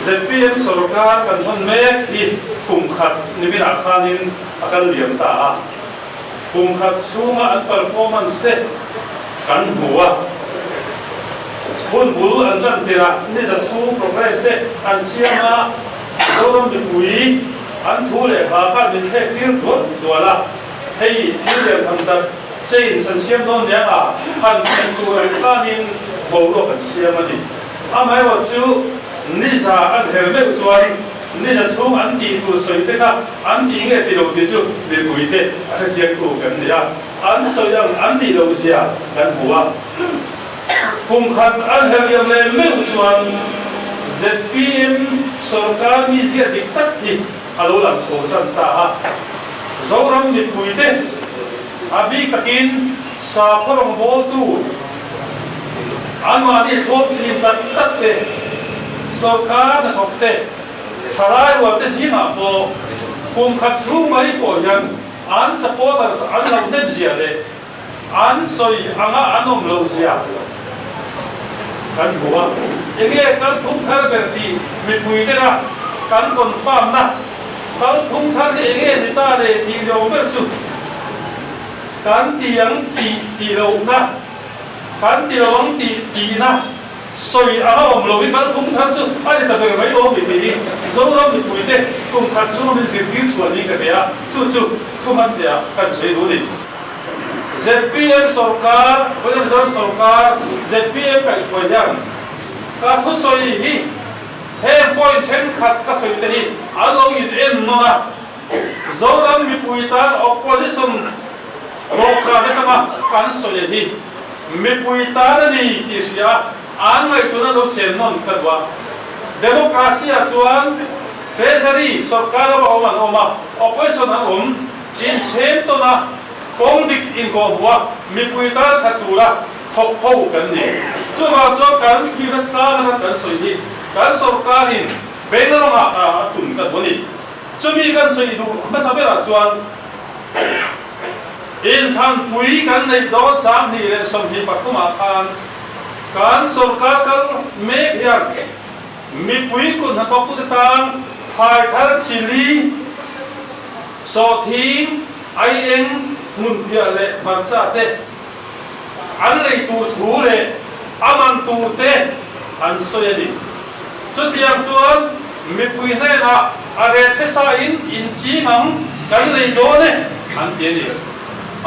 ZPM sarkar kan thon mek hi kum khat nimin akhanin akal liam ta kum khat sunga an performance te kan huwa hun bulu an chan tira ni za su program te an siama zoram de pui an thule ha kha min the tir thot dola hei thil le tham ta sein san siam don ya a han tu khanin bolo kan siama ni amai wa chu ni sa an helme chuan ni sa chung an ti tu soi te kha an ti nge ti lo ti chu de pui te a chiang tu kan ya an so yang an ti lo sia kan huwa kum khat an heliam le me chuan ZPM sarkar ni zia dik tak hi alo lam so chan ta ha zoram ni pui te abi takin sa khorong bol tu anwani thop ni tak tak te sarkar na thop te tharai wa te sina po kum khat chu mai po yan an supporters an lam dem zia le an soi anga anom lo zia kan huwa ege kan thum thar berti mi pui te na kan confirm na kan thum thar de ege ni ta de ti lo ber su kan tiang ti lo na kan ti lo ti na soi anga om lo kan thum thar su ani ta be mai lo mi mi zo lo mi pui te kum khat su mi zir ki su ni ka ya chu thuman dia kan sei lu ni ZPM sarkar William sarkar ZPM ka ikoyan ka thu soi hi he point chen khat ka soi te hi alo in em no na zoram mi puitan opposition lokra de chama kan soi hi mi puitan ni ti sia an ngai tu na lo sen non ka wa democracy a chuan treasury sarkar ba oma opposition an in chem to na kong dik in ko huwa mi puita chatura thok ho kan ni chuwa cho kan kirat ka na kan soi hi kan sarkarin benalo ma tun ka boni chumi kan soi du ma sabera chuan in than pui kan nei do sam ni le som hi patuma khan kan sarkar kal me ya mi pui ko na ko pu tang hai thar chili so thi ai en mun pia le marsa te an lei tu thu le aman tu te an soyadi chutiang chuan mi pui ne na are thesa in chi ngam kan lei do ne an te ni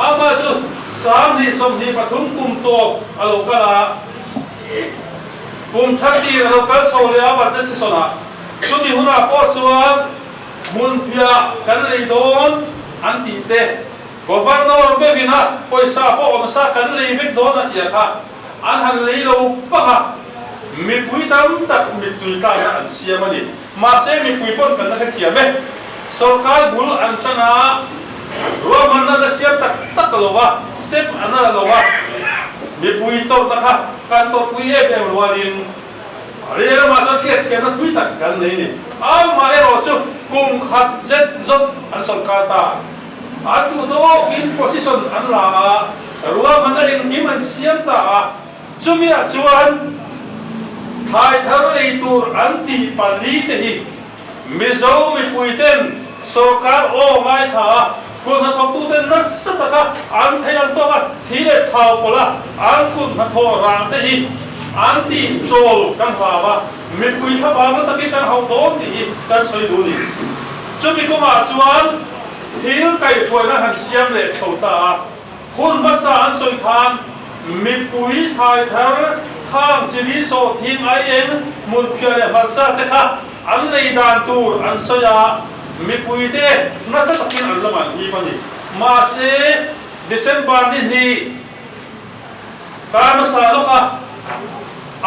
ama chu sam ni som ni pathum kum to alo kala kum thati alo kal so le aba te sona chuti huna po chuan mun pia kan lei don an ti te governor bevina poisa po omsa kan lei bek do na tia kha an han lei lo pa mi pui tam tak mi tui ta an siamani ma se mi pui pon kan na thia be sarkar bul an chana ro man na da siam tak tak lo wa step ana lo wa mi pui to na kha kan to pui e be walin re ma sa thiet ke na thui tak kan nei ni a ma e ro chu kum khat jet zot an sarkar ta atu do in position an la ruwa manarin kim an siam ta chumi a chuan thai thar lei tur anti pali te hi mizo mi puiten sarkar o mai tha kun na thok tu ten na sataka an thaian to ka thile thau pola an kun na tho rang te hi anti troll kan hawa mi pui tha ba ta ki kan hau do ti kan soi du ni chumi ko ma chuan thil kai thoi na han siam le chota hun basa an soi khan mi pui thai thar khang chili so thim ai em mun phia le barsa te kha an lei dan tur an soya mi pui te na sa takin an laman hi pani ma se December ni ka ma sa lo ka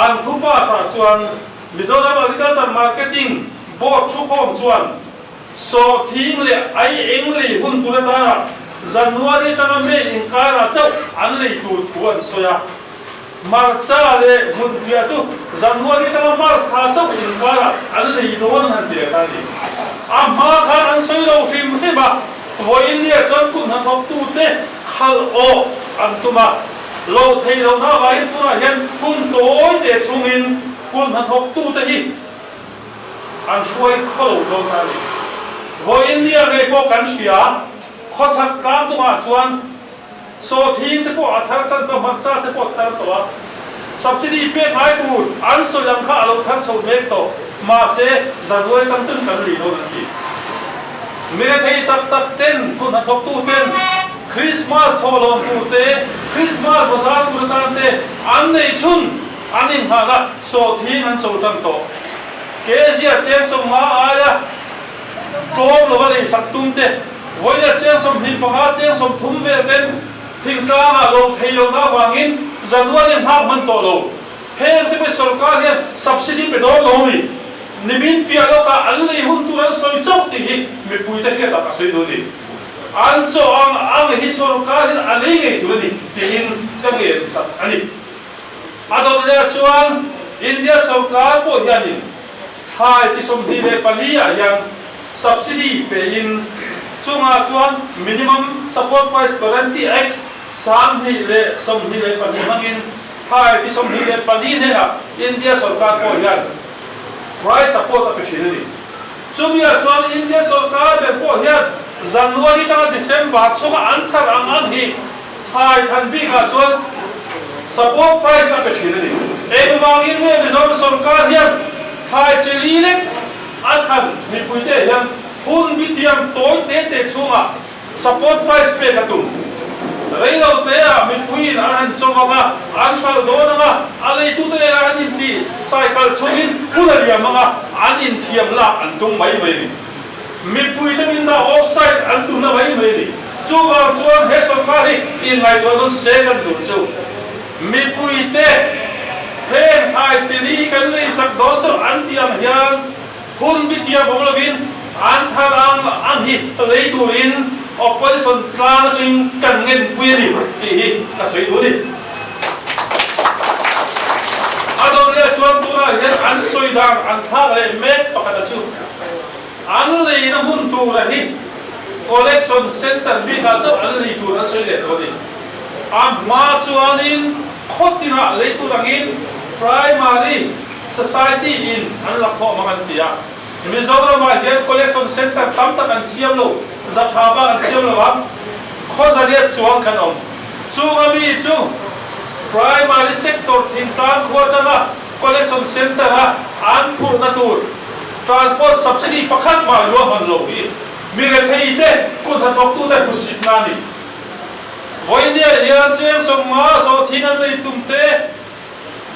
an thupa sa chuan Mizoram Agriculture Marketing Board chu khom chuan so thing le ai eng le hun tu ta January chama me in kara chau an le tu thuan soya marcha le hun pia chu January chama mar kha chau in kara an le don han de ta ni amma kha an soi lo thim the ba voin ne chan ku na thok tu te khal o an tuma lo thei lo na vai tu na hian kun toi te chungin kun na thok tu te hi an huai kholo do tani vo India ngai po kan sia khochak kam tu ma chuan so thing te po athar tan to matsa te po tar to subsidy pe ngai tu an so yang kha alo thar chho mek to ma se zanoi tam chun kan li do nan ki mere thei tak tak ten kun athok tu ten Christmas tholom tu te Christmas bazar tu tan te an nei chun anin ha la so thing an so tam to kesia chen so ma aya tom lo ba sak tum te voina chen som hin pa chen som thum ve ten thing ta ha lo thei lo na wangin January ha man to lo hem te pe sarkar he subsidy pe do lo mi nimin pia lo ka alli hun tu ran soi chok ti hi me pui te ke ta ka soi do ni an so ang hi sarkar hin ali nge tu ni ti hin ka nge sat ani adon le chuan India sarkar po hianin thai chi som di le pania yang subsidy pe in chunga chuan minimum support price guarantee act sam ni le som ni le pani hangin thai chi som ni le pani ne ha India sarkar po hian price support a pe ni chumia chuan India sarkar be po hian January ta December chunga an thar ang hi thai than bi ka chuan support price a pe ni ekmangin me Mizoram sarkar hian thai seli le athan ni puite hian hun bi tiam toy te chunga support price pe ka tum reilo te a mi puin an chunga ma an phal do na alei tu te ra ni ti cycle chungin pularia manga an in thiam la an tung mai mai ni mi pui te min da offside an tu na mai mai ni chuwa chuan he sarkar hi in ngai do non second du chu mi pui te then ai chili kan nei sak do chu an tiam hian hun bi tia bomlovin an tharang an hi lei turin opposition tlang twin kan ngen puini ti hi ka soi du ni adon le chuan tu na hian an soi dang an tha le mek pakata chu an lei na mun tu ra hi collection center bi ka chu an lei tu na soi le do ni am ma chuanin khotina lei tu langin primary society in an la kho mangan tia Mizoram ma hian collection center tam tak an siam lo zathaba an siam lo wa kho zaria chuang kan om chunga mi chu primary sector thing tang kho changa collection center ha an phur na tur transport subsidy pakhat ma lo man lo hi mi re thei te ku tha tok tu te pusit na ni voinia hian cheng som ma so thingan nei tum te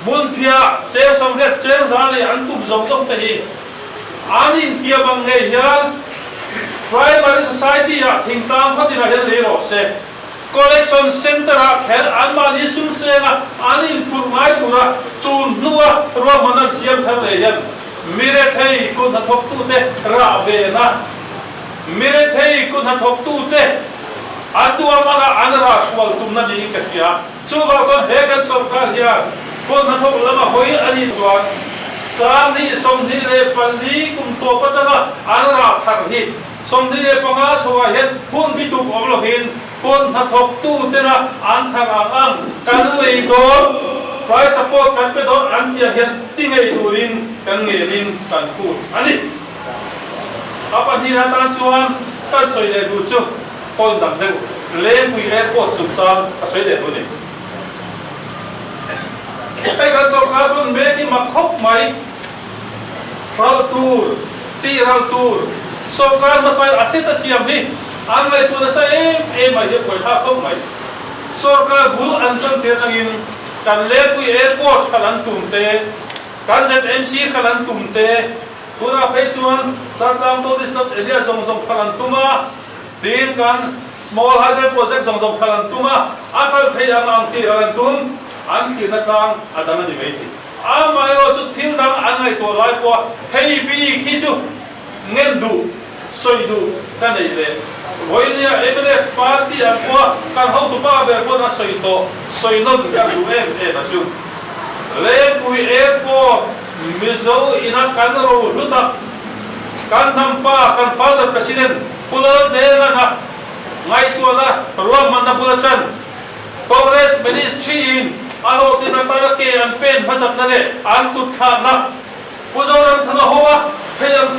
mun phia cheng som le cheng za le an tum zong zong te hi anin kia bang nge hian primary society ya thing tang khatina hian le ro se collection center a khel an ma ni sum se na anin pur mai pura tun nuwa ro manan siam thar le hian mire thei kun na thok tu te ra ve na mire thei kun na thok tu te atua ma anra swal tum na ni ka kia chu ba kon he kan sarkar hian kun na thok lama hoi ani chuan Sani somdi le pandi kum to patanga anra thar hi somdi le panga sowa het hun bitu omlo hin kun na thok tu tena an thar ang kan lei do price support kan pe do an tia hian tingai turin kan nge rin kan ku ani apa ni na tan chuan kan soi le du chu kon dam de le pui le ko chu chan a soi le do ni ai kan sarkar bun me ki makhop mai ral tur ti ral tur sarkar masai aset asiam hi an mai tu na sa em mai de koi tha khop mai sarkar bul an chang te changin kan le pui airport kalan tum te kan ZMC kalan tum te pura phei chuan sartam to this not area zong zong kalan tuma tin kan small hydro project zong zong kalan tuma akal thei ang ti kalan tum an ki na tang adana ni mai ti amai ro chu thil dang angai to lai ko hei pi khi chu ngen du soi du kan nei le voinia emre party a ko kan ho tu pa be ko na soi non kan du na chu le pui airport mizo ina kan ro luta kan nampa kan father president pula de na ngai tu la ro man na pula chan Congress ministry in alo tinatala ke an pen phasap na le an kut kha na puzoram thanga hoa pheyam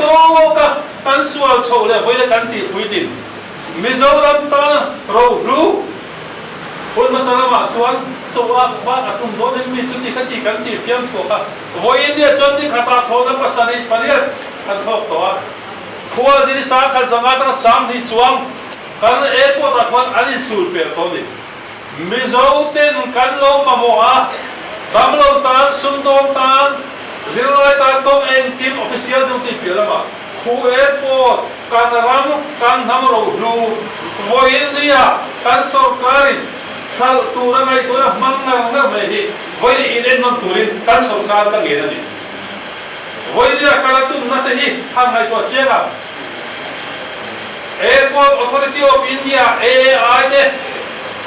kal chho le boile kan ti puitin Mizoram ta ro lu pun masalama chuan chowa ba atum do den mi chuti khati kan ti fiam tho ka voi india chon ni khata tho da pasani paliat kan thok to a khua ji sa khal zanga ta sam ni chuang kan airport a khon ali sul pe to ni Mizo ten kan lo ma mo a dam lo tan sum dom tan zero tan tong en team official duty pe lama khu airport kan ram kan nam ro lu voi india kan sarkari khal tura ngai tura mangal na mai hi voi in en non turin kan sarkar ka ge na ni voi dia kala tu na te hi hang ngai to chenga Airport Authority of India AAI te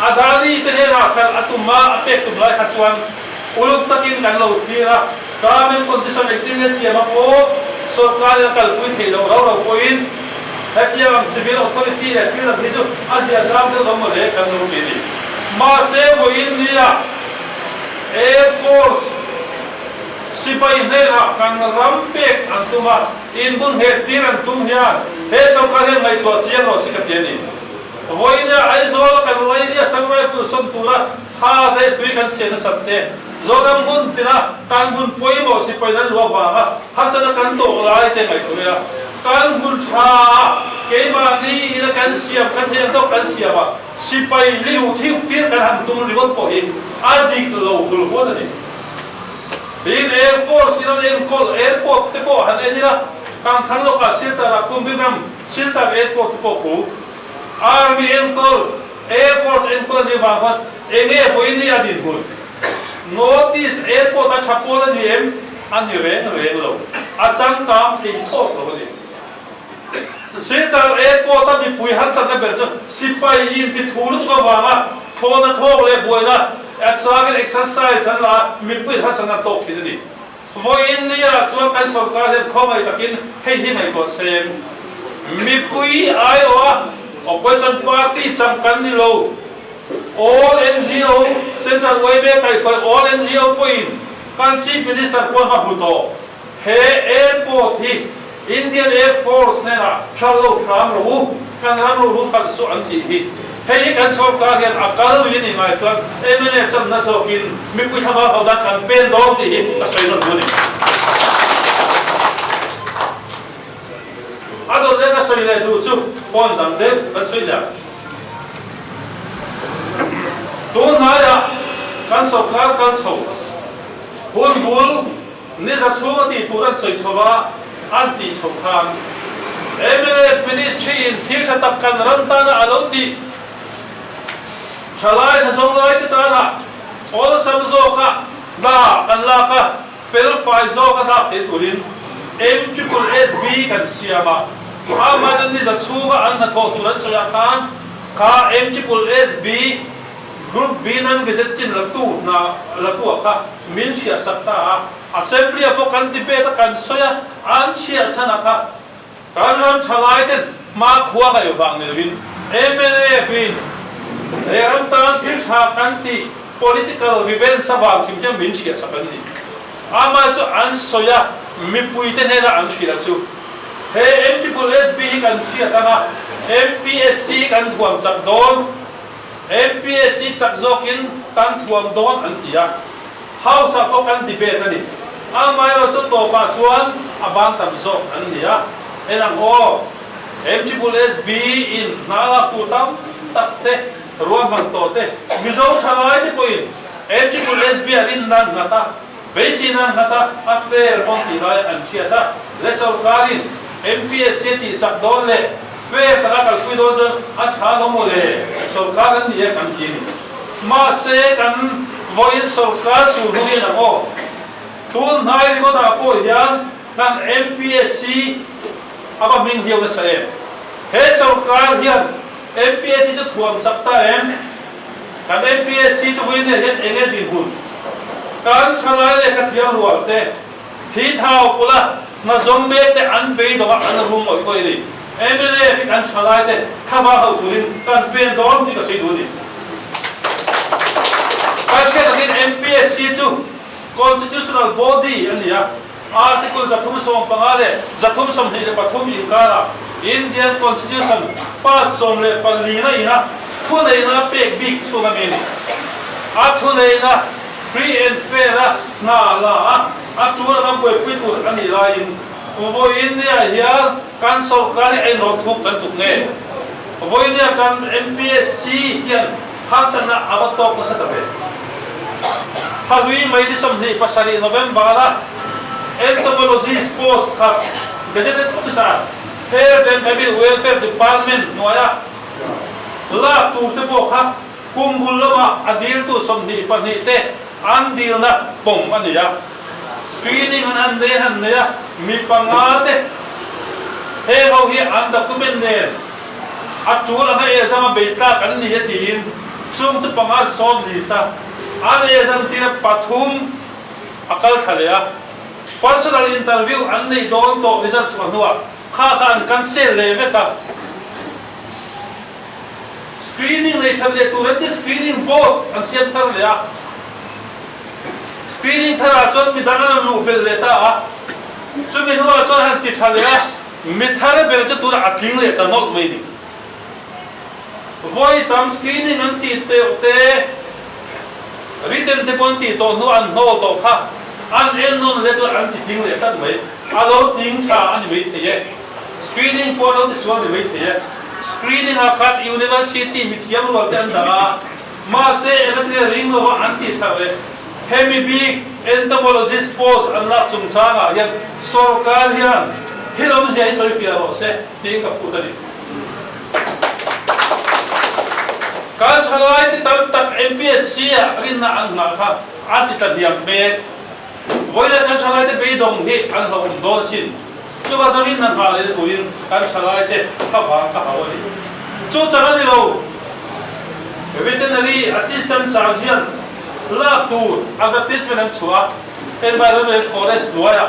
adani te ne ra khal atuma apek tu lai khachuan uluk takin kan lo thira government condition activity ya ma ko sarkar ya kal pui the lo ro point hatia ang civil authority ya thira hijo asia sam de lo le kan lo ni ma se wo India Air Force sipai ne ra kan rampek antuma inbun he tiran tum hian he sarkar he ngai to chian ro sikatiani voinia ai zol kan loinia sangrai pu son tura ha de tui kan sen sabte zodam bun tina kan bun poimo sipai dan lo ba hasana kan to lai te ngai to ya kan bun cha ke ma ni ina kan siap kan he to kan siapa sipai liu thiu tir kan han tum ribot po hi adik lo dul ho na ni in Air Force in an airport te po han enira kan khan lo ka silchara kumbinam silchar airport po ku Army enkol Air Force enkol ni ba khan enge po India din bul notice airport a chapola ni em an ni reng lo a chang tam ti thok lo ni silchar airport a bi pui han san na ber cho sipai in ti thulu to ba ma thona thok le boina Atsagan exercise an la mipui hasan at talk hidden. Voi India chuan kan sarkar hem khomai takin hei hi mai ko sem mipui Iowa opposition party cham kan ni lo all NGO central waybe kai ko all NGO point kan chief minister ko ha buto he airport hi Indian Air Force ne na chalo ram ro kan ram ro kan su an hi hei kan sarkar hian akal wi ni ngai chuan emene chan na so in mi pui thama hoda kan pen dong ti hi a sai non buni ador le ka sai le du chu pon dam de ka sai la tu na ya kan sarkar kan chho hun bul ni za chu ti turan sai chowa an ti chokhan emene ministry in thil thatak kan ran ta na aloti Shalai na zong lai te ta na all sam zo ka da kan la ka fel fai zo ka da te turin MSSB kan siama ama jan ni za chuwa an na tho turan soya kan ka MSSB group B nan ge set chin la tu ka min chia sakta assembly apo kan ti pe ta kan soya an chia chana ka kan ram chalai ten ma khuwa ga yo bang ne win MLA win Eram tan thil sa kanti political revenge sabang kim jam min chia sakani ama chu an soya mi pui te ne la an thila chu he MSSB kan chia kana MPSC kan thuam chak don MPSC chak zokin kan thuam don an tia house apo kan debate ani ama yo chu to pa chuan abang tam zok an nia enang o MSSB in nala putam takte ruang mang tote mizo chalai te point MSSB arin nan ngata basinan ngata affair kon ti lai an chiata le sarkarin MPSC ti chak don le fair ta kal pui don jan a cha lo mo le sarkaran ni kan ti ma se kan voi sarkar su ru na mo tun nai ri mo da po yan kan MPSC aba min hiu na sa em he sarkar hian MPSC cho thuam chakta em kan MPSC cho win ne het enge din hun kan chalai le ka thiam rual te thi thau pula na zombe te an be do an rum oi koi ri MLA kan chalai te khaba hau turin kan pen dom ti ka sei du ni ka che ta MPSC chu constitutional body ania article zathum som pangale zathum som ni le pathum in kara Indian Constitution pa som le pali na ina thu nei na pek big chunga min a thu nei na free and fair na la a tu na boi pui tu ani la in vo India hian kan sarkar ai no thuk kan tuk nge vo India kan MPSC hian hasana abatok na sa tabe halui mai di som ni pasari November la entomologist post khat gazetted officer Health and Family Welfare Department noya la tu te bo kha kumbul lama adil tu som ni pani te an dil na pong ania screening an de han ne mi pangate he ho hi an document ne atul anga e sama beta kan ni tin chung chu pangal som ni sa an e san tira pathum akal thalea personal interview an nei don to results manua kha kan cancel le veta screening nei thale turante screening board an siam thar le screening thara chon mi dana lu bel le ta chumi nuwa chon han ti thale mi thare bel cha tur athing le ta nok mai ni voi tam screening an ti te written te pon ti to no an no to kha an en non le to an ti ting le ta mai alo ting cha an mai the ye screening pon no this one mai the ye screening a khat university mi thiam lo tan da ma se evaluate ring lo an ti thawe hemi big entomologist post an la chung changa yan sarkar hian hilom jai soi fia ro se ti ka putani kan chalai ti tam tak MPSC a rin na an na kha ati ta diam be voila kan chalai te be dong hi an ho don sin chu ba charin nan ha le tuin kan chalai te kha ba ka hawani chu chana ni lo veterinary assistant surgeon la tu advertisement an chua environmental forest loya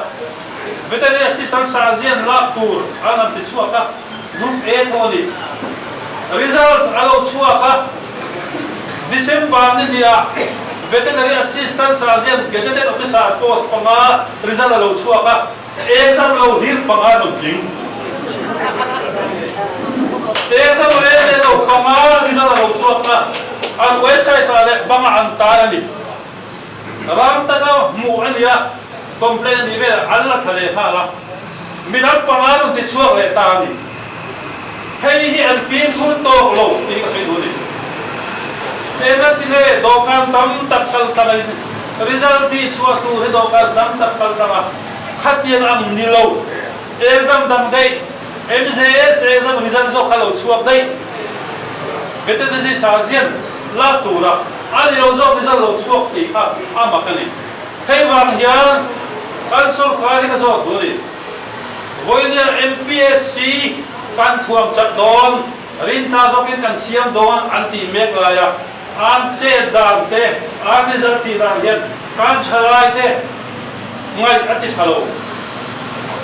veterinary assistant surgeon la tu an ti chua ka num e thoni result alo chua ka December ni dia veterinary assistant surgeon gazetted officer post panga result alo chua ka exam lo dir panga no jing exam le lo panga result alo chua ka an website ale banga an ta ni ram ta ka mu ania complain ni ve alla thale hala minal panga no ti chua le ta ni hei hi an film khun to lo ti ka sei du ni ena ti le dokan tam tak kal kal result ti chua tu he dokan tam tak kal kal khatian am ni lo exam dam dai MJS exam result so khalo chua dai veterinary surgeon la tura ani lo zo result lo chua ti kha ama kali hei wang hian an sarkar ka zo du ni voinia MPSC kan thuam chat don rin ta zokin kan siam don anti mek la ya an che dan te an result ti dan hian kan chalai te ngai ati chalo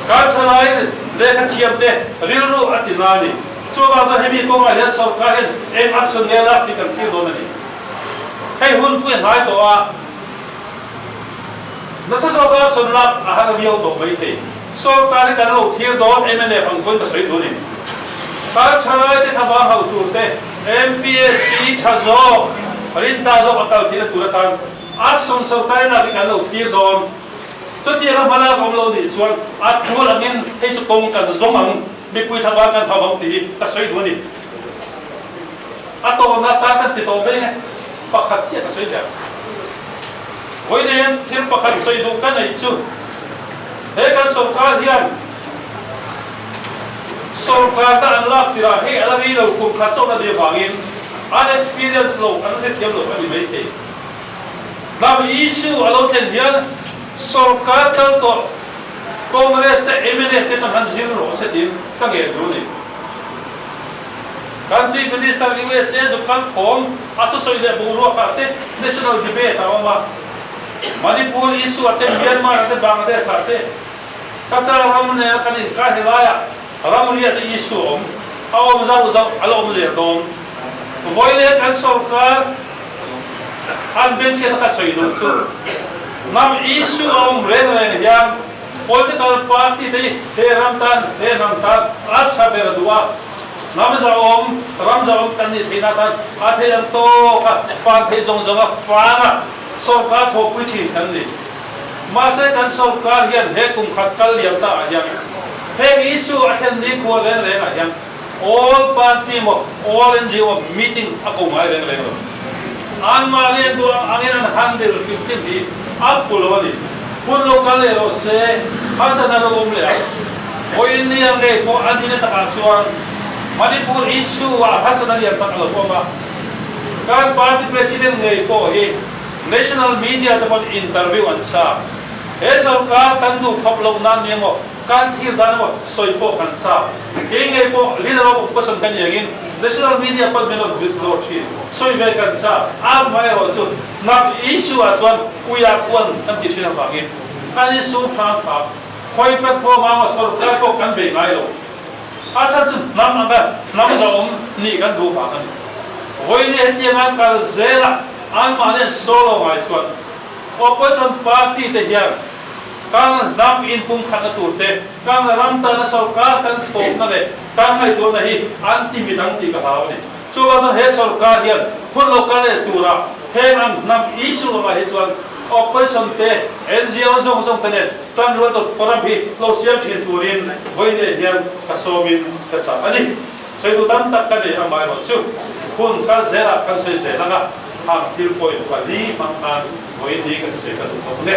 kan chalai le ka thiam te ril ru ati nani chu ba to hemi ko ma hian sarkar hian em action ne la ti kan thi don ani hei hun pui hai to a na sa so ba son la a ha bio to mai te sarkar kan lo thir don MNA phang poi ka sei du ni kan chalai te thaba hau tur te MPSC chazo rin ta zo atal thila turatan action sarkar na ti kan lo thir don so ti ra mala kom lo ni chuan a chul angin hei chu kong kan zong ang mi pui thaba kan thawang ti ka sei du ni a to na ta kan ti to be pakhat sia ka sei ya voi nen thil pakhat sei du kan ai chu he kan sarkar hian sarkar ta unlock tira he alawi lo kum kha chona de bangin an experience lo kan the thiam lo ani mai the dam issue alo then hian sarkar tal to congress te MNA te tan han zero se din ka ge du ni kan chief minister USA zo kan form atu soi le buru ka te national debate awama Manipur issue ate Myanmar ate Bangladesh ate kacha ram ne kan in ka hilaya ram ri ate issue aw zau alo mje dom voile kan sarkar an ben ke ta soi do chu nam issue om ren hian political party te he ramtan acha beradua ramza om kan ni thina tan athe an to ka fan the jong jong fa na sarkar tho puchi kan ni ma se kan sarkar hian he kum khat kal yam ta hian he issue athen ni ko len len a hian all party mo all NGO meeting ako ngai len len an ma le do angin an handle 15 di up pulo ni pun local le ro se asana ro om le o in ni ang le ko anjine ta ka chuan Manipur issue wa hasana lian tak lo ko ba kan party president ngai ko he national media ta interview an cha he sarkar kan du khop lo nan ni mo kan hil dan mo soi po kan cha ke ngai po leader of opposition kan yagin national media pa melo lo thi soi ve kan cha a mai ho chu na issue a chuan uya kwan kan ti thina ba ngi kan issue phang pha khoi pat po ma sarkar ko kan be ngai lo acha chu nam zom ni kan du pa kan hoi ni heti ngan kal zela an ma len solo ngai chuan opposition party te hian kan nam in pum khan tu te kan ram ta na sarkar kan tok na le kan ngai do na hi anti midang ti ka haw ni chu ba he sarkar hian phun lokal le tura he nam issue ma he chuan opposition te NGO zong te ne tan lo to param hi lo siam thin turin hoi ne hian ka somin ka cha ani sei du tam tak ka ne amai ro chu kun ka zera kan sei se langa ha til point ka li mang an hoi ni kan sei ka tu ne